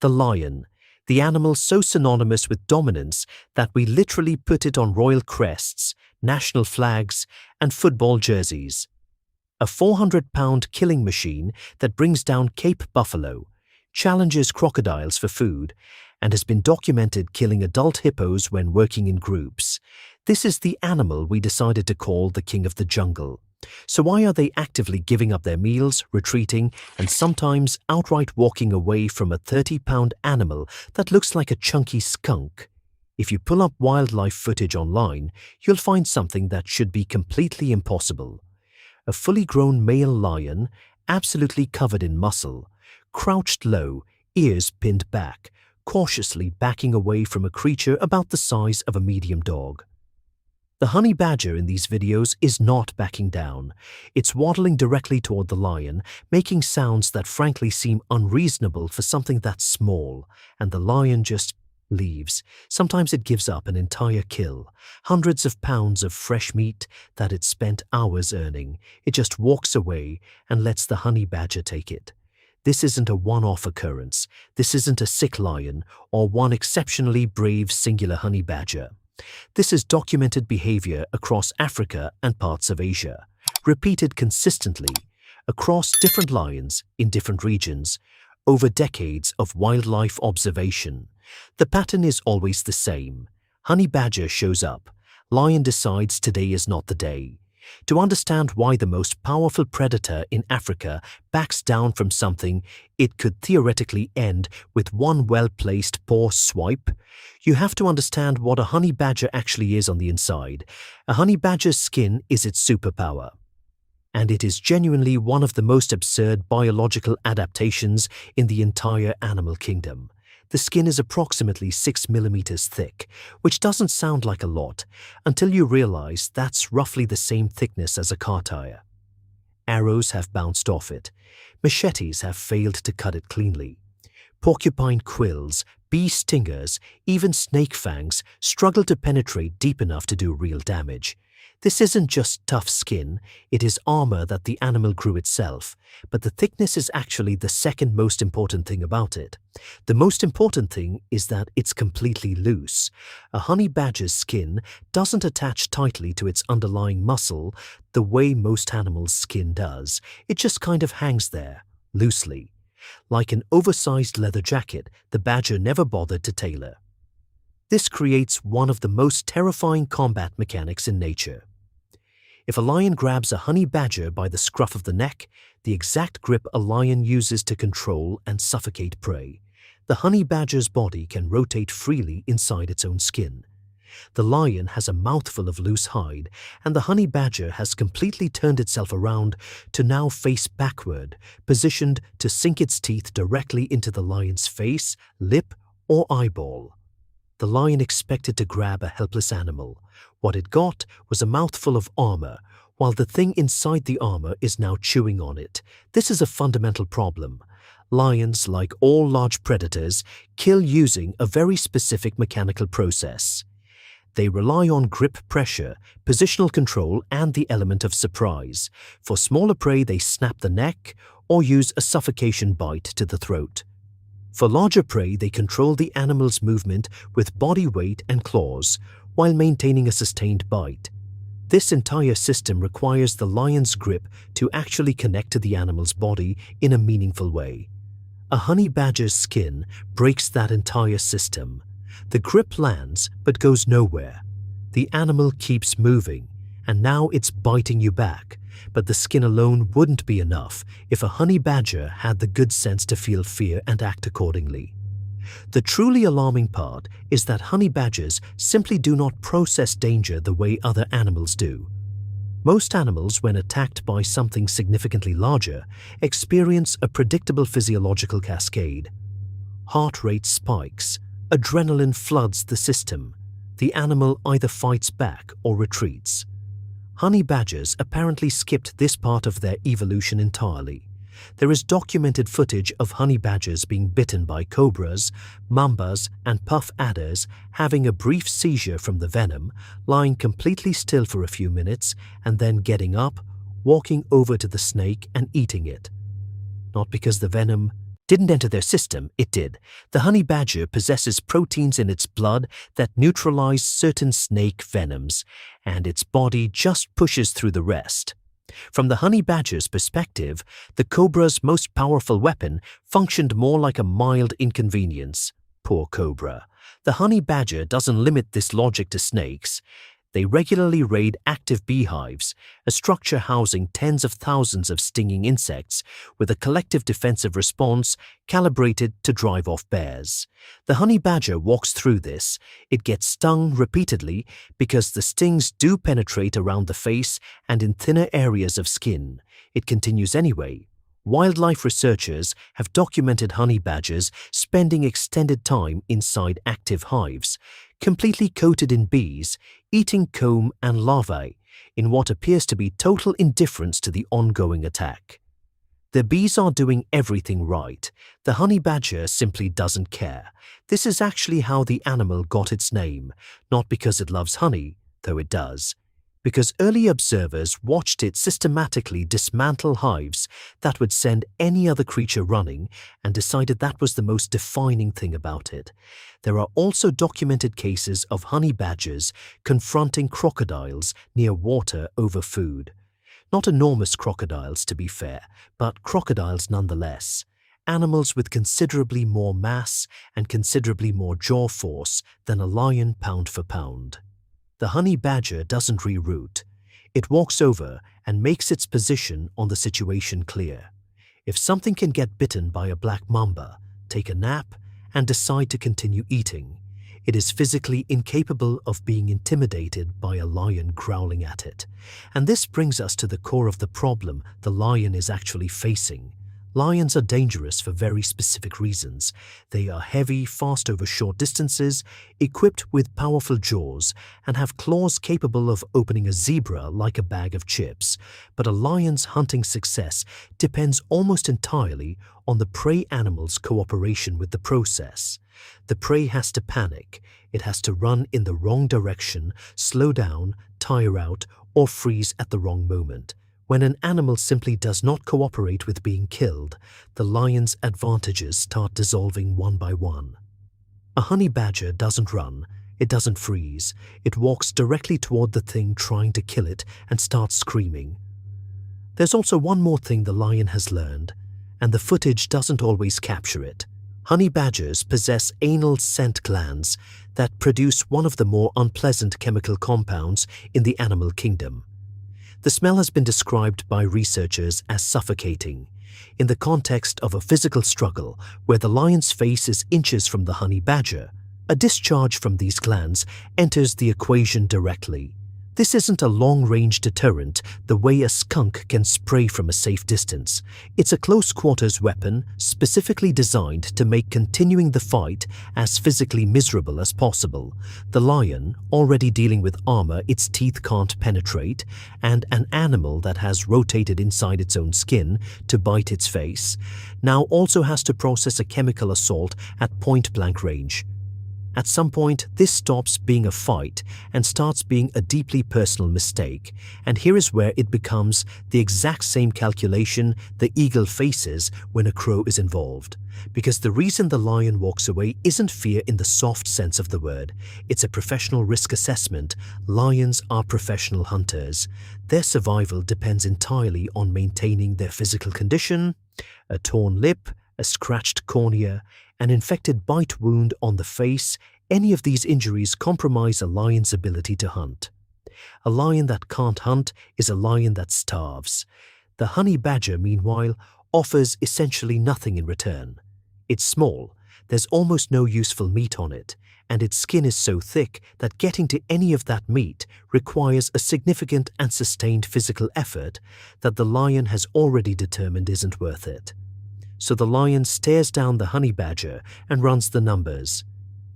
The lion, the animal so synonymous with dominance that we literally put it on royal crests, national flags, and football jerseys. A 400-pound killing machine that brings down Cape buffalo, challenges crocodiles for food, and has been documented killing adult hippos when working in groups. This is the animal we decided to call the king of the jungle. So why are they actively giving up their meals, retreating, and sometimes outright walking away from a 30-pound animal that looks like a chunky skunk? If you pull up wildlife footage online, you'll find something that should be completely impossible. A fully grown male lion, absolutely covered in muscle, crouched low, ears pinned back, cautiously backing away from a creature about the size of a medium dog. The honey badger in these videos is not backing down. It's waddling directly toward the lion, making sounds that frankly seem unreasonable for something that small, and the lion just leaves. Sometimes it gives up an entire kill, hundreds of pounds of fresh meat that it spent hours earning. It just walks away and lets the honey badger take it. This isn't a one-off occurrence. This isn't a sick lion or one exceptionally brave singular honey badger. This is documented behavior across Africa and parts of Asia, repeated consistently across different lions in different regions over decades of wildlife observation. The pattern is always the same. Honey badger shows up. Lion decides today is not the day. To understand why the most powerful predator in Africa backs down from something it could theoretically end with one well-placed paw swipe, you have to understand what a honey badger actually is on the inside. A honey badger's skin is its superpower. And it is genuinely one of the most absurd biological adaptations in the entire animal kingdom. The skin is approximately 6 millimeters thick, which doesn't sound like a lot until you realize that's roughly the same thickness as a car tire. Arrows have bounced off it. Machetes have failed to cut it cleanly. Porcupine quills, bee stingers, even snake fangs struggle to penetrate deep enough to do real damage. This isn't just tough skin, it is armor that the animal grew itself, but the thickness is actually the second most important thing about it. The most important thing is that it's completely loose. A honey badger's skin doesn't attach tightly to its underlying muscle the way most animals' skin does. It just kind of hangs there, loosely. Like an oversized leather jacket the badger never bothered to tailor. This creates one of the most terrifying combat mechanics in nature. If a lion grabs a honey badger by the scruff of the neck, the exact grip a lion uses to control and suffocate prey, the honey badger's body can rotate freely inside its own skin. The lion has a mouthful of loose hide, and the honey badger has completely turned itself around to now face backward, positioned to sink its teeth directly into the lion's face, lip, or eyeball. The lion expected to grab a helpless animal. What it got was a mouthful of armor, while the thing inside the armor is now chewing on it. This is a fundamental problem. Lions, like all large predators, kill using a very specific mechanical process. They rely on grip pressure, positional control, and the element of surprise. For smaller prey, they snap the neck or use a suffocation bite to the throat. For larger prey, they control the animal's movement with body weight and claws, while maintaining a sustained bite. This entire system requires the lion's grip to actually connect to the animal's body in a meaningful way. A honey badger's skin breaks that entire system. The grip lands but goes nowhere. The animal keeps moving, and now it's biting you back. But the skin alone wouldn't be enough if a honey badger had the good sense to feel fear and act accordingly. The truly alarming part is that honey badgers simply do not process danger the way other animals do. Most animals, when attacked by something significantly larger, experience a predictable physiological cascade. Heart rate spikes, adrenaline floods the system. The animal either fights back or retreats. Honey badgers apparently skipped this part of their evolution entirely. There is documented footage of honey badgers being bitten by cobras, mambas, and puff adders, having a brief seizure from the venom, lying completely still for a few minutes, and then getting up, walking over to the snake and eating it. Not because the venom didn't enter their system, it did. The honey badger possesses proteins in its blood that neutralize certain snake venoms, and its body just pushes through the rest. From the honey badger's perspective, the cobra's most powerful weapon functioned more like a mild inconvenience. Poor cobra. The honey badger doesn't limit this logic to snakes. They regularly raid active beehives, a structure housing tens of thousands of stinging insects, with a collective defensive response calibrated to drive off bears. The honey badger walks through this. It gets stung repeatedly because the stings do penetrate around the face and in thinner areas of skin. It continues anyway. Wildlife researchers have documented honey badgers spending extended time inside active hives, completely coated in bees, eating comb and larvae, in what appears to be total indifference to the ongoing attack. The bees are doing everything right. The honey badger simply doesn't care. This is actually how the animal got its name, not because it loves honey, though it does. Because early observers watched it systematically dismantle hives that would send any other creature running and decided that was the most defining thing about it. There are also documented cases of honey badgers confronting crocodiles near water over food. Not enormous crocodiles, to be fair, but crocodiles nonetheless. Animals with considerably more mass and considerably more jaw force than a lion pound for pound. The honey badger doesn't reroute. It walks over and makes its position on the situation clear. If something can get bitten by a black mamba, take a nap, and decide to continue eating, it is physically incapable of being intimidated by a lion growling at it. And this brings us to the core of the problem the lion is actually facing. Lions are dangerous for very specific reasons. They are heavy, fast over short distances, equipped with powerful jaws, and have claws capable of opening a zebra like a bag of chips. But a lion's hunting success depends almost entirely on the prey animal's cooperation with the process. The prey has to panic. It has to run in the wrong direction, slow down, tire out, or freeze at the wrong moment. When an animal simply does not cooperate with being killed, the lion's advantages start dissolving one by one. A honey badger doesn't run, it doesn't freeze, it walks directly toward the thing trying to kill it and starts screaming. There's also one more thing the lion has learned, and the footage doesn't always capture it. Honey badgers possess anal scent glands that produce one of the more unpleasant chemical compounds in the animal kingdom. The smell has been described by researchers as suffocating. In the context of a physical struggle where the lion's face is inches from the honey badger, a discharge from these glands enters the equation directly. This isn't a long-range deterrent the way a skunk can spray from a safe distance. It's a close-quarters weapon specifically designed to make continuing the fight as physically miserable as possible. The lion, already dealing with armor its teeth can't penetrate, and an animal that has rotated inside its own skin to bite its face, now also has to process a chemical assault at point-blank range. At some point, this stops being a fight and starts being a deeply personal mistake, and here is where it becomes the exact same calculation the eagle faces when a crow is involved. Because the reason the lion walks away isn't fear in the soft sense of the word, it's a professional risk assessment. Lions are professional hunters. Their survival depends entirely on maintaining their physical condition. A torn lip, a scratched cornea, an infected bite wound on the face, any of these injuries compromise a lion's ability to hunt. A lion that can't hunt is a lion that starves. The honey badger, meanwhile, offers essentially nothing in return. It's small, there's almost no useful meat on it, and its skin is so thick that getting to any of that meat requires a significant and sustained physical effort that the lion has already determined isn't worth it. So the lion stares down the honey badger and runs the numbers.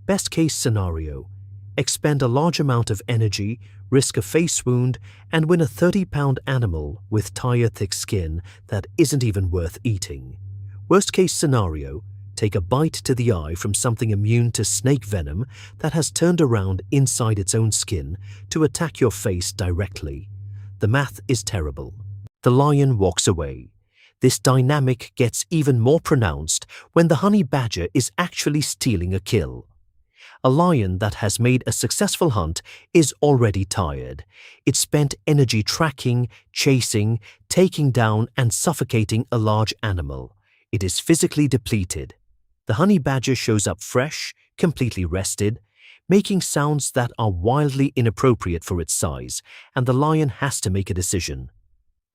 Best case scenario: expend a large amount of energy, risk a face wound, and win a 30-pound animal with tire-thick skin that isn't even worth eating. Worst case scenario: take a bite to the eye from something immune to snake venom that has turned around inside its own skin to attack your face directly. The math is terrible. The lion walks away. This dynamic gets even more pronounced when the honey badger is actually stealing a kill. A lion that has made a successful hunt is already tired. It spent energy tracking, chasing, taking down and suffocating a large animal. It is physically depleted. The honey badger shows up fresh, completely rested, making sounds that are wildly inappropriate for its size, and the lion has to make a decision.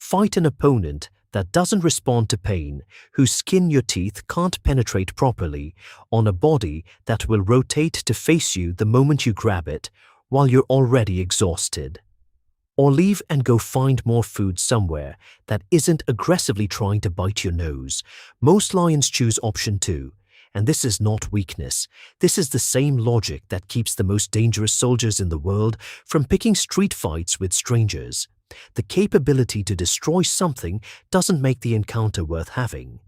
Fight an opponent that doesn't respond to pain, whose skin your teeth can't penetrate properly, on a body that will rotate to face you the moment you grab it, while you're already exhausted. Or leave and go find more food somewhere that isn't aggressively trying to bite your nose. Most lions choose option 2. And this is not weakness. This is the same logic that keeps the most dangerous soldiers in the world from picking street fights with strangers. The capability to destroy something doesn't make the encounter worth having.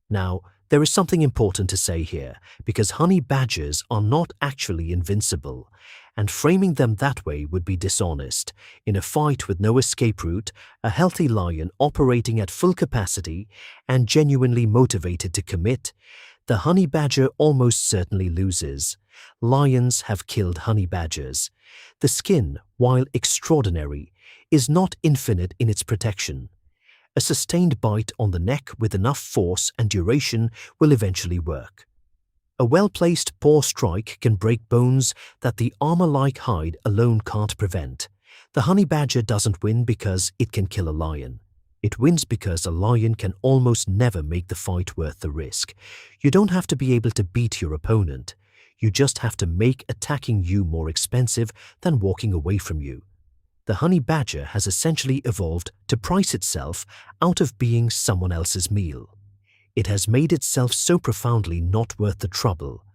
Now, there is something important to say here, because honey badgers are not actually invincible, and framing them that way would be dishonest. In a fight with no escape route, a healthy lion operating at full capacity and genuinely motivated to commit, the honey badger almost certainly loses. Lions have killed honey badgers. The skin, while extraordinary, is not infinite in its protection. A sustained bite on the neck with enough force and duration will eventually work. A well-placed paw strike can break bones that the armor-like hide alone can't prevent. The honey badger doesn't win because it can kill a lion. It wins because a lion can almost never make the fight worth the risk. You don't have to be able to beat your opponent. You just have to make attacking you more expensive than walking away from you. The honey badger has essentially evolved to price itself out of being someone else's meal. It has made itself so profoundly not worth the trouble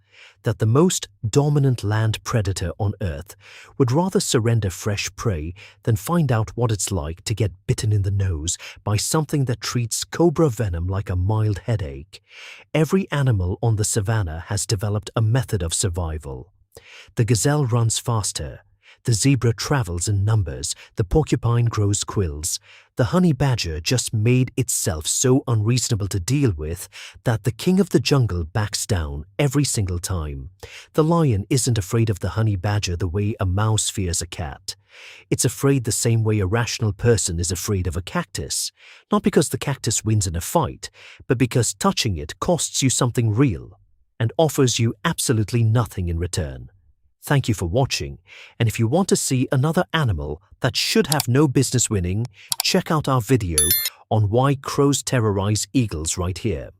that the most dominant land predator on Earth would rather surrender fresh prey than find out what it's like to get bitten in the nose by something that treats cobra venom like a mild headache. Every animal on the savannah has developed a method of survival. The gazelle runs faster. The zebra travels in numbers, the porcupine grows quills. The honey badger just made itself so unreasonable to deal with that the king of the jungle backs down every single time. The lion isn't afraid of the honey badger the way a mouse fears a cat. It's afraid the same way a rational person is afraid of a cactus. Not because the cactus wins in a fight, but because touching it costs you something real and offers you absolutely nothing in return. Thank you for watching, and if you want to see another animal that should have no business winning, check out our video on why crows terrorize eagles right here.